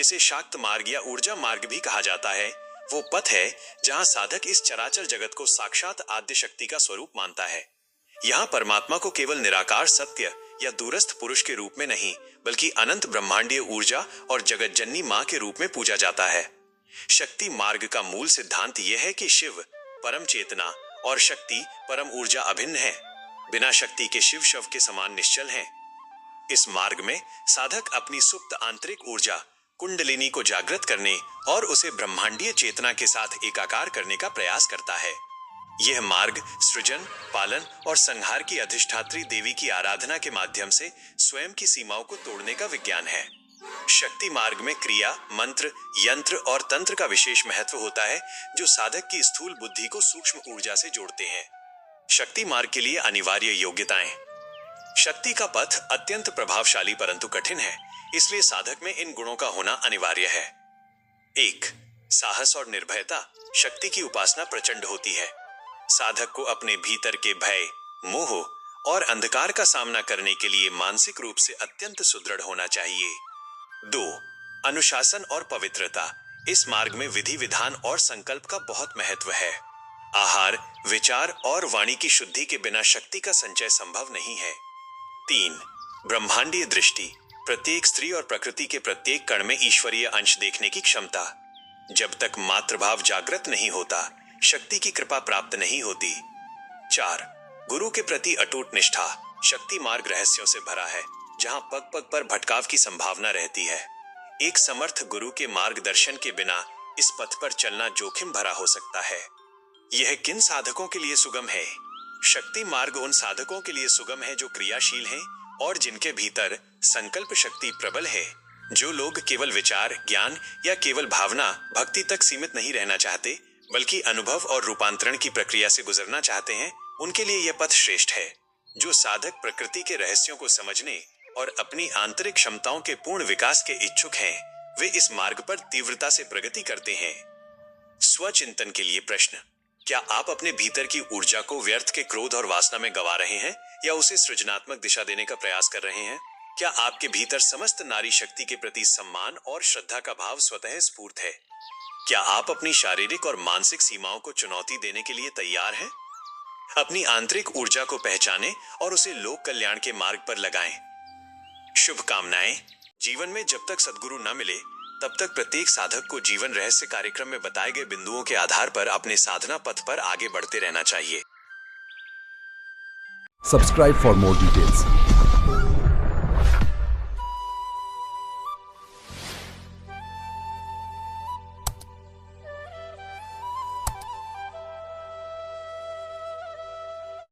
जिसे शाक्त मार्ग या ऊर्जा मार्ग भी कहा जाता है, वो पथ है जहां साधक इस चराचर जगत को साक्षात आद्य शक्ति का स्वरूप मानता है। यहाँ परमात्मा को केवल निराकार सत्य या दूरस्थ पुरुष के रूप में नहीं, बल्कि अनंत ब्रह्मांडीय ऊर्जा और जगत जननी मां के रूप में पूजा जाता है। शक्ति मार्ग का मूल सिद्धांत यह है कि शिव परम चेतना और शक्ति परम ऊर्जा अभिन्न है। बिना शक्ति के शिव शव के समान निश्चल हैं। इस मार्ग में साधक अपनी सुप्त आंतरिक ऊर्जा कुंडलिनी को जागृत करने और उसे ब्रह्मांडीय चेतना के साथ एकाकार करने का प्रयास करता है। यह मार्ग सृजन, पालन और संहार की अधिष्ठात्री देवी की आराधना के माध्यम से स्वयं की सीमाओं को तोड़ने का विज्ञान है। शक्ति मार्ग में क्रिया, मंत्र, यंत्र और तंत्र का विशेष महत्व होता है, जो साधक की स्थूल बुद्धि को सूक्ष्म ऊर्जा से जोड़ते हैं। शक्ति मार्ग के लिए अनिवार्य योग्यताएं। शक्ति का पथ अत्यंत प्रभावशाली परंतु कठिन है, इसलिए साधक में इन गुणों का होना अनिवार्य है। 1. साहस और निर्भयता। शक्ति की उपासना प्रचंड होती है। साधक को अपने भीतर के भय, मोह और अंधकार का सामना करने के लिए मानसिक रूप से अत्यंत सुदृढ़ होना चाहिए। 2. अनुशासन और पवित्रता। इस मार्ग में विधि विधान और संकल्प का बहुत महत्व है। आहार, विचार और वाणी की शुद्धि के बिना शक्ति का संचय संभव नहीं है। 3. ब्रह्मांडीय दृष्टि। प्रत्येक स्त्री और प्रकृति के प्रत्येक कण में ईश्वरीय अंश देखने की क्षमता। जब तक मातृभाव जागृत नहीं होता, शक्ति की कृपा प्राप्त नहीं होती। 4. गुरु के प्रति अटूट निष्ठा। शक्ति मार्ग रहस्यों से भरा है, जहां पग पग पर भटकाव की संभावना रहती है। एक समर्थ गुरु के मार्गदर्शन के बिना इस पथ पर चलना जोखिम भरा हो सकता है। यह किन साधकों के लिए सुगम है? शक्ति मार्ग उन साधकों के लिए सुगम है जो क्रियाशील हैं और जिनके भीतर संकल्प शक्ति प्रबल है। जो लोग केवल विचार, ज्ञान या केवल भावना, भक्ति तक सीमित नहीं रहना चाहते, बल्कि अनुभव और रूपांतरण की प्रक्रिया से गुजरना चाहते हैं, उनके लिए यह पथ श्रेष्ठ है। जो साधक प्रकृति के रहस्यों को समझने और अपनी आंतरिक क्षमताओं के पूर्ण विकास के इच्छुक हैं, वे इस मार्ग पर तीव्रता से प्रगति करते हैं। स्वचिंतन के लिए प्रश्न। क्या आप अपने भीतर की ऊर्जा को व्यर्थ के क्रोध और वासना में गंवा रहे हैं या उसे सृजनात्मक दिशा देने का प्रयास कर रहे हैं? क्या आपके भीतर समस्त नारी शक्ति के प्रति सम्मान और श्रद्धा का भाव स्वतः स्फूर्त है? क्या आप अपनी शारीरिक और मानसिक सीमाओं को चुनौती देने के लिए तैयार हैं? अपनी आंतरिक ऊर्जा को पहचानें और उसे लोक कल्याण के मार्ग पर लगाएं। शुभकामनाएं। जीवन में जब तक सद्गुरु न मिले, तब तक प्रत्येक साधक को जीवन रहस्य कार्यक्रम में बताए गए बिंदुओं के आधार पर अपने साधना पथ पर आगे बढ़ते रहना चाहिए। Subscribe for more details.